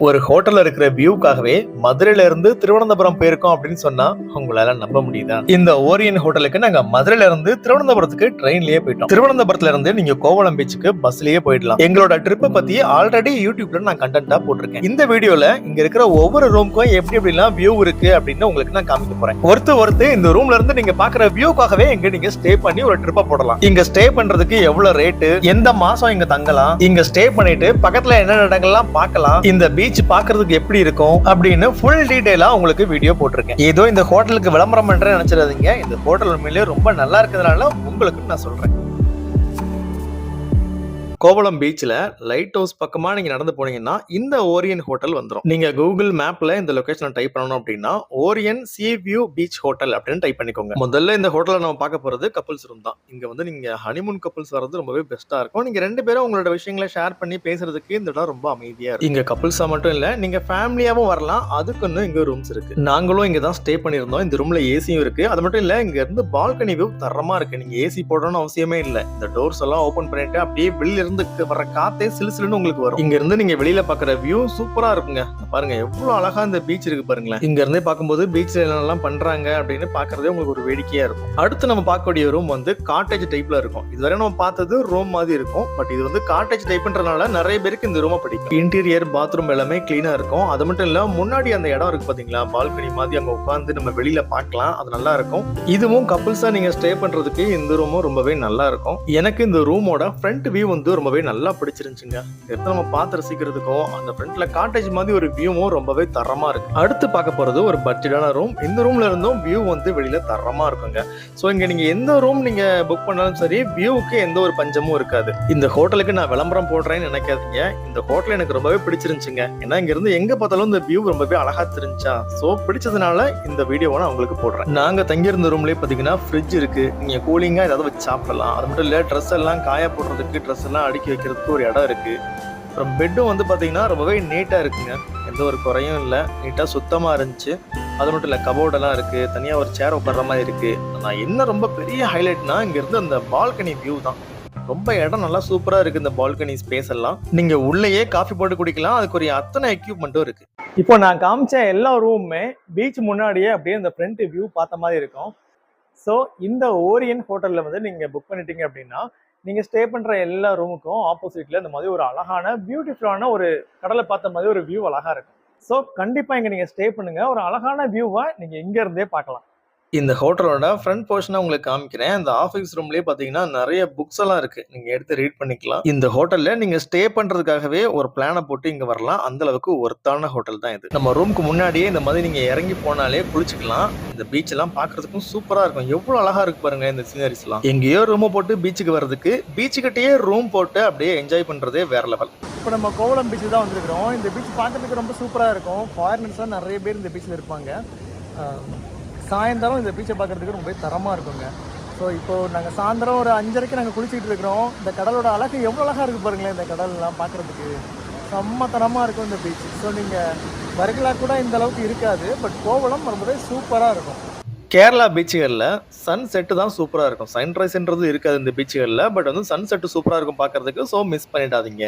ஒரு ஹோட்டல்ல இருக்கிற வியூக்காகவே மதுரையில இருந்து திருவனந்தபுரம் போயிருக்கோம் அப்படின்னு சொன்னா உங்களால நம்ப முடியுதா? இந்த ஓரியன் ஹோட்டலுக்கு நாங்க மதுரையில இருந்து திருவனந்தபுரத்துக்கு ட்ரெயின்லயே போயிட்டோம். திருவனந்தபுரத்துல இருந்து நீங்க கோவளம் பீச்சுக்கு பஸ்லயே போயிடலாம். எங்களோட ட்ரிப்பை பத்தி ஆல்ரெடி யூடியூப்ல நான் கண்டென்ட்டா போட்டிருக்கேன். இந்த வீடியோல இங்க இருக்கிற ஒவ்வொரு ரூமுக்கும் எப்படி எப்படிலாம் வியூ இருக்கு அப்படின்னு உங்களுக்கு நான் காமிக்க போறேன். ஒருத்து இந்த ரூம்ல இருந்து நீங்க பாக்குற வியூக்காகவே இங்க நீங்க ஸ்டே பண்ணி ஒரு ட்ரிப்பை போடலாம். இங்க ஸ்டே பண்றதுக்கு எவ்வளவு ரேட்டு, எந்த மாசம் இங்க தங்கலாம், இங்க ஸ்டே பண்ணிட்டு பக்கத்துல என்ன இடங்கள்லாம் பார்க்கலாம், இந்த பீச் பாக்குறதுக்கு எப்படி இருக்கும் அப்படின்னு ஃபுல் டீடைலா உங்களுக்கு வீடியோ போட்டிருக்கேன். ஏதோ இந்த ஹோட்டலுக்கு விளம்பரம் பண்றேன்னு நினைச்சிடாதீங்க. இந்த ஹோட்டல் உண்மையிலேயே ரொம்ப நல்லா இருக்கிறதுனால உங்களுக்கு நான் சொல்றேன். கோவளம் பீச்ல லைட் ஹவுஸ் பக்கமா நீங்க நடந்து போனீங்கன்னா இந்த ஓரியன் ஹோட்டல் வந்துடும். நீங்க கூகுள் மேப்ல இந்த லொகேஷன் டைப் பண்ணணும் அப்படின்னா ஓரியன் சி வியூ பீச் ஹோட்டல் அப்படின்னு டைப் பண்ணிக்கோங்க. முதல்ல இந்த ஹோட்டலை நம்ம பார்க்க போறது கப்பல்ஸ் ரூம் தான். இங்க வந்து நீங்க ஹனிமூன் கப்பல்ஸ் வர்றது ரொம்பவே பெஸ்டா இருக்கும். நீங்க ரெண்டு பேரும் உங்களோட விஷயங்களை ஷேர் பண்ணி பேசுறதுக்கு இந்த இடம் ரொம்ப அமைதியா இருக்கும். இங்க கப்பல்ஸா மட்டும் இல்ல, நீங்க ஃபேமிலியாவும் வரலாம். அதுக்குன்னு இங்க ரூம்ஸ் இருக்கு. நாங்களும் இங்க தான் ஸ்டே பண்ணிருந்தோம். இந்த ரூம்ல ஏசியும் இருக்கு. அது மட்டும் இல்ல, இங்க இருந்து பால்கனி வியூ தரமா இருக்கு. நீங்க ஏசி போடணும்னு அவசியமே இல்ல. இந்த டோர்ஸ் எல்லாம் ஓபன் பண்ணிட்டு அப்படியே வெளியில வர காத்தே சிலுசிலுன்னு உங்களுக்கு வரும். இங்க இருந்து நீங்க வெளியில பாக்குற வியூ சூப்பரா இருக்குங்க. பாருங்க எவ்வளவு அழகா இந்த பீச் இருக்கு பாருங்களேன். இங்க இருந்தே பார்க்கும்போது பீச்ல என்னெல்லாம் பண்றாங்க அப்படின்னு பாக்குறதே உங்களுக்கு ஒரு வேடிக்கையா இருக்கும். அடுத்து நம்ம பார்க்கக்கூடிய ரூம் வந்து காட்டேஜ் டைப்ல இருக்கும். இதுவரை நம்ம பார்த்தது ரூம் மாதிரி இருக்கும். பட் இது வந்து காட்டேஜ் டைப்ன்றனால நிறைய பேருக்கு இந்த ரூமை பிடிக்கும். இன்டீரியர் பாத்ரூம் எல்லாமே கிளீனா இருக்கும். அது மட்டும் இல்ல, முன்னாடி அந்த இடம் இருக்கு பாத்தீங்களா, பால்கனி மாதிரி, அங்க உட்காந்து நம்ம வெளியில பார்க்கலாம். அது நல்லா இருக்கும். இதுவும் கப்புள்ஸா நீங்க ஸ்டே பண்றதுக்கு இந்த ரூமும் ரொம்பவே நல்லா இருக்கும். எனக்கு இந்த ரூமோட ஃப்ரண்ட் வியூ வந்து ரொம்பவே நல்லா பிடிச்சிருந்துச்சுங்க. எடுத்து நம்ம பார்த்து ரசிக்கிறதுக்கும் அந்த ஃப்ரண்ட்ல காட்டேஜ் மாதிரி ஒரு வியூவும் ரொம்பவே தரமா இருக்கு. அடுத்து பார்க்க போறது ஒரு பட்ஜெட்டான ரூம். இந்த ரூம்ல இருந்தும் வியூ வந்து வெளியில தரமா இருக்குங்க. சோ இங்க நீங்க எந்த ரூம் நீங்க புக் பண்ணாலும் சரி, வியூவுக்கு எந்த ஒரு பஞ்சமும் இருக்காது. இந்த ஹோட்டலுக்கு நான் விளம்பரம் போடுறேன்னு நினைக்காதீங்க. இந்த ஹோட்டல் எனக்கு ரொம்பவே பிடிச்சிருந்துச்சுங்க. ஏன்னா இங்க இருந்து எங்க பார்த்தாலும் இந்த வியூ ரொம்பவே அழகா தெரிஞ்சா. சோ பிடிச்சதுனால இந்த வீடியோவை நான் உங்களுக்கு போடுறேன். நாங்க தங்கியிருந்த ரூம்லயே பாத்தீங்கன்னா ஃப்ரிட்ஜ் இருக்கு. நீங்க கூலிங்கா ஏதாவது வச்சு சாப்பிடலாம். அது மட்டும் இல்ல, ட்ரெஸ் எல்லாம் காய போடுறதுக்கு, ட்ரெஸ் எல்லாம் அடுக்கி வைக்கிறதுக்கு ஒரு இடம் இருக்கு. அப்புறம் பெட்டும் வந்து பாத்தீங்கன்னா ரொம்பவே நீட்டா இருக்குங்க. எந்த ஒரு குறையும் இல்லை. நீட்டா சுத்தமா இருந்துச்சு. அது மட்டும் இல்ல, கபோர்டெல்லாம் இருக்கு. தனியா ஒரு சேர் உட்கார்ற மாதிரி இருக்கு. நான் என்ன ரொம்ப பெரிய ஹைலைட்னா இங்க இருந்து அந்த பால்கனி வியூ தான். ரொம்ப இடம் நல்லா சூப்பரா இருக்கு. இந்த பால்கனி ஸ்பேஸ் எல்லாம் நீங்க உள்ளேயே காஃபி போட்டு குடிக்கலாம். அதுக்கு ஒரு அத்தனை எக்யூப்மெண்ட்டும் இருக்கு. இப்போ நான் காமிச்ச எல்லா ரூமுமே பீச் முன்னாடியே அப்படியே இந்த ஃப்ரண்ட் வியூ பார்த்த மாதிரி இருக்கும். ஸோ இந்த ஓரியன் ஹோட்டல்ல வந்து நீங்க புக் பண்ணிட்டீங்க அப்படின்னா நீங்க ஸ்டே பண்ற எல்லா ரூமுக்கும் ஆப்போசிட்ல இந்த மாதிரி ஒரு அழகான பியூட்டிஃபுல்லான ஒரு கடலை பார்த்த மாதிரி ஒரு வியூ அழகா இருக்கும். ஸோ கண்டிப்பா இங்க நீங்க ஸ்டே பண்ணுங்க. ஒரு அழகான வியூவை நீங்க இங்க இருந்தே பார்க்கலாம். இந்த ஹோட்டலோட ஃப்ரண்ட் போர்ஷனை உங்களுக்கு காமிக்கிறேன். இந்த ஆஃபீஸ் ரூம்லயே பாத்தீங்கன்னா நிறைய புக்ஸ் எல்லாம் இருக்கு. நீங்க எடுத்து ரீட் பண்ணிக்கலாம். இந்த ஹோட்டல்ல நீங்க ஸ்டே பண்றதுக்காகவே ஒரு பிளானை போட்டு இங்க வரலாம். அந்த அளவுக்கு ஒர்த்தான ஹோட்டல் தான் இது. நம்ம ரூமுக்கு முன்னாடியே இந்த மாதிரி நீங்க இறங்கி போனாலே குளிச்சுக்கலாம். இந்த பீச் எல்லாம் பாக்குறதுக்கும் சூப்பரா இருக்கும். எவ்வளவு அழகா இருக்கு பாருங்க இந்த சீனரிஸ் எல்லாம். எங்கேயோ ரூம் போட்டு பீச்சுக்கு வர்றதுக்கு பீச்சு கிட்டேயே ரூம் போட்டு அப்படியே என்ஜாய் பண்றதே வேற லெவல். இப்போ நம்ம கோவளம் பீச் தான் வந்திருக்கிறோம். இந்த பீச் பார்க்கறதுக்கு ரொம்ப சூப்பரா இருக்கும். ஃபாரினர்ஸ் நிறைய பேர் இந்த பீச்ல இருப்பாங்க. சாயந்தரம் இந்த பீச்சை பார்க்குறதுக்கு ரொம்ப தரமாக இருக்குங்க. ஸோ இப்போது நாங்கள் சாயந்தரம் ஒரு 5:30 நாங்கள் குளிச்சுட்டு இருக்கிறோம். இந்த கடலோட அழகு எவ்வளோ அழகாக இருக்குது பாருங்களேன். இந்த கடல்லாம் பார்க்குறதுக்கு செம்ம தரமாக இருக்கும் இந்த பீச். ஸோ நீங்கள் வர்கலா கூட இந்த அளவுக்கு இருக்காது. பட் கோவளம் ரொம்பவே சூப்பராக இருக்கும். கேரளா பீச்சுகளில் சன் செட்டு தான் சூப்பராக இருக்கும். சன்ரைஸ்ன்றது இருக்காது இந்த பீச்சுகளில். பட் வந்து சன் செட்டு சூப்பராக இருக்கும் பார்க்குறதுக்கு. ஸோ மிஸ் பண்ணிடாதீங்க.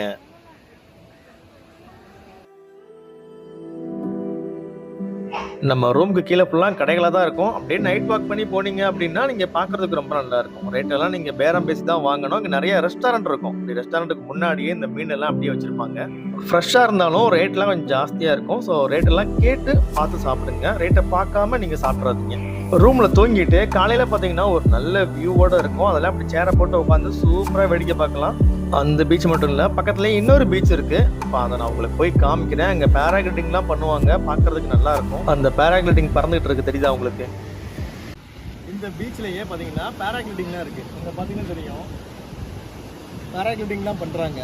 நம்ம ரூமுக்கு கீழே ஃபுல்லாக கடைகளாக தான் இருக்கும். அப்படியே நைட் வாக் பண்ணி போனீங்க அப்படின்னா நீங்கள் பார்க்கறதுக்கு ரொம்ப நல்லா இருக்கும். ரேட்டெல்லாம் நீங்கள் பேரம் பேசி தான் வாங்கணும். இங்கே நிறைய ரெஸ்டாரண்ட் இருக்கும். இப்படி ரெஸ்டாரண்ட்டுக்கு முன்னாடியே இந்த மீன் எல்லாம் அப்படியே வச்சிருப்பாங்க. ஃப்ரெஷ்ஷாக இருந்தாலும் ரேட்லாம் கொஞ்சம் ஜாஸ்தியாக இருக்கும். ஸோ ரேட்டெல்லாம் கேட்டு பார்த்து சாப்பிடுங்க. ரேட்டை பார்க்காம நீங்கள் சாப்பிட்றாதீங்க. ரூமில் தூங்கிட்டு காலையில் பார்த்தீங்கன்னா ஒரு நல்ல வியூவோட இருக்கும். அதெல்லாம் அப்படி சேரை போட்டு உட்காந்து சூப்பராக வேடிக்கை பார்க்கலாம். அந்த பீச் மட்டும் இல்லை, பக்கத்துலேயே இன்னொரு பீச் இருக்கு. இப்போ அதை நான் உங்களுக்கு போய் காமிக்கிறேன். அங்கே பேராகிளைடிங்லாம் பண்ணுவாங்க. பார்க்கறதுக்கு நல்லா இருக்கும். அந்த பேராகிளைடிங் பறந்துகிட்டு இருக்கு, தெரியுதா உங்களுக்கு? இந்த பீச்லேயே பார்த்தீங்கன்னா பேராகிளைடிங்லாம் இருக்கு. இங்கே பார்த்தீங்கன்னா தெரியும், பேராகிளைடிங்லாம் பண்ணுறாங்க.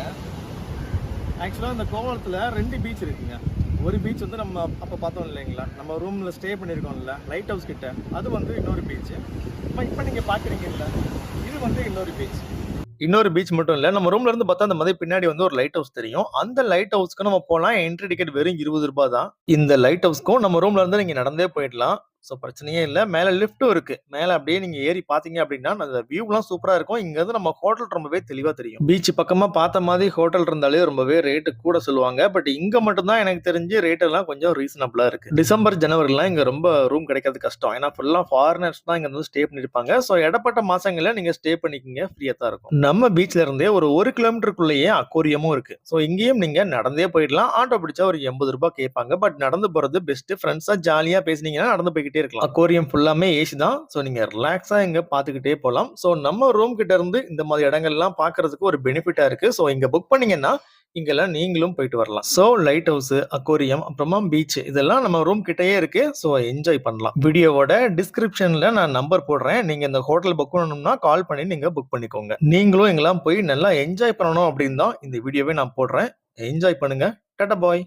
ஆக்சுவலாக இந்த கோவளத்தில் 2 பீச் இருக்குங்க. ஒரு பீச் வந்து நம்ம அப்போ பார்த்தோம் இல்லைங்களா, நம்ம ரூமில் ஸ்டே பண்ணியிருக்கோம்ல லைட் ஹவுஸ் கிட்ட, அது வந்து இன்னொரு பீச். இப்போ நீங்கள் பார்க்குறீங்க இல்லை, இது வந்து இன்னொரு பீச். இன்னொரு பீச் மட்டும் இல்ல, நம்ம ரூம்ல இருந்து பார்த்தா அந்த மாதிரி பின்னாடி வந்து ஒரு லைட் ஹவுஸ் தெரியும். அந்த லைட் ஹவுஸ்க்கு நம்ம போலாம். என்ட்ரி டிக்கெட் வெறும் 20 ரூபாய் தான். இந்த லைட் ஹவுஸ்க்கும் நம்ம ரூம்ல இருந்து நீங்க நடந்தே போயிடலாம். ஸோ பிரச்சனையே இல்ல. மேல லிஃப்ட்டும் இருக்கு. மேல அப்படியே நீங்க ஏறி பார்த்தீங்க அப்படின்னா, அந்த வியூலாம் சூப்பரா இருக்கும். இங்கருந்து நம்ம ஹோட்டல் ரொம்பவே தெளிவா தெரியும். பீச் பக்கமா பார்த்த மாதிரி ஹோட்டல் இருந்தாலே ரொம்பவே ரேட் கூட சொல்லுவாங்க. பட் இங்க மட்டும் தான் எனக்கு தெரிஞ்சு ரேட் எல்லாம் கொஞ்சம் ரீசனபிளா இருக்கு. டிசம்பர், ஜனவரிலாம் இங்க ரொம்ப ரூம் கிடைக்கிறது கஷ்டம். ஏன்னா ஃபுல்லா ஃபாரினர்ஸ் தான் இங்க வந்து ஸ்டே பண்ணியிருப்பாங்க. ஸோ இடப்பட்ட மாசங்கள்ல நீங்க ஸ்டே பண்ணிக்கங்க. ஃப்ரீயா தான் இருக்கும். நம்ம பீச்ல இருந்தே ஒரு 1 கிலோமீட்டருக்குள்ளேயே அக்வேரியமும் இருக்கு. ஸோ இங்கேயும் நீங்க நடந்தே போயிடலாம். ஆட்டோ பிடிச்சா ஒரு ரூ. 80 கேட்பாங்க. பட் நடந்து போறது பெஸ்ட். ஃப்ரெண்ட்ஸா ஜாலியா பேசுனீங்கன்னா நடந்து போய்க்கிட்டே இருக்கலாம். அக்வேரியம் ஃபுல்லாமே ஏசி தான். ஸோ நீங்க ரிலாக்ஸா இங்க பார்த்துக்கிட்டே போலாம். ஸோ நம்ம ரூம் கிட்ட இருந்து இந்த மாதிரி இடங்கள்லாம் பார்க்கறதுக்கு ஒரு பெனிஃபிட்டா இருக்கு. ஸோ இங்க புக் பண்ணீங்கன்னா இங்கெல்லாம் நீங்களும் போயிட்டு வரலாம். ஸோ லைட் ஹவுஸ், அக்வேரியம், அப்புறமா பீச் இதெல்லாம் நம்ம ரூம் கிட்டயே இருக்கு. ஸோ என்ஜாய் பண்ணலாம். வீடியோவோட டிஸ்கிரிப்ஷன்ல நான் நம்பர் போடுறேன். நீங்க இந்த ஹோட்டல் புக் பண்ணணும்னா கால் பண்ணி நீங்க புக் பண்ணிக்கோங்க. நீங்களும் எங்கெல்லாம் போய் நல்லா என்ஜாய் பண்ணணும் அப்படின்னு தான் இந்த வீடியோவே நான் போடுறேன். என்ஜாய் பண்ணுங்க. டாடா பாய்.